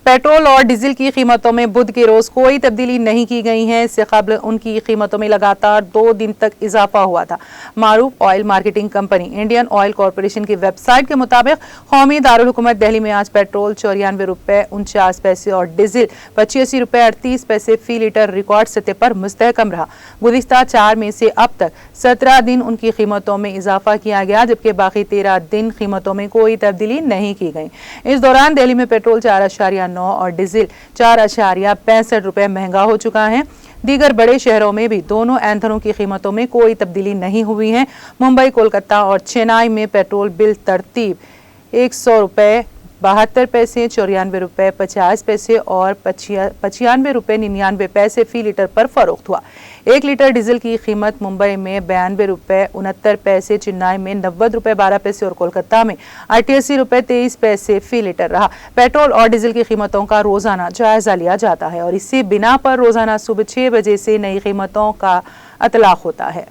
Petrol और diesel की कीमतों में बुध के रोज कोई तब्दीली नहीं की गई है। इससे कबल उनकी कीमतों में लगातार 2 दिन तक इजाफा हुआ था। मारूफ oil marketing company Indian oil corporation की वेबसाइट के मुताबिक कौमी दारुल हुकूमत दिल्ली में आज पेट्रोल 94 रुपए 49 पैसे और डीजल 85 रुपए 38 पैसे फी लीटर रिकॉर्ड सतह पर मुस्तहकम रहा। गुज़िश्ता 4 में से अब तक 17 दिन उनकी कीमतों में इजाफा किया गया, जबकि बाकी 13 दिन कीमतों में कोई तब्दीली नहीं की गई। इस दौरान दिल्ली में पेट्रोल 4.9 और डीजल 4.65 रुपए महंगा हो चुका है। दीगर बड़े शहरों में भी दोनों ईंधनों की कीमतों में कोई तब्दीली नहीं हुई है। मुंबई, कोलकाता और चेन्नई में पेट्रोल बिल तरतीब 100 रुपए 72 पैसे, 94 रुपए 50 पैसे और 95 रुपए 99 पैसे फी लीटर पर फरोख्त हुआ। 1 लीटर डीजल की कीमत मुंबई में 92 रुपए 69 पैसे, चेन्नई में 90 रुपए 12 पैसे और कोलकाता में 88 रुपए 23 पैसे फी लीटर रहा। पेट्रोल और डीजल की कीमतों का रोजाना जायजा लिया जाता है और इसी बिना पर रोजाना सुबह 6 बजे से नई कीमतों का इतलाक होता है।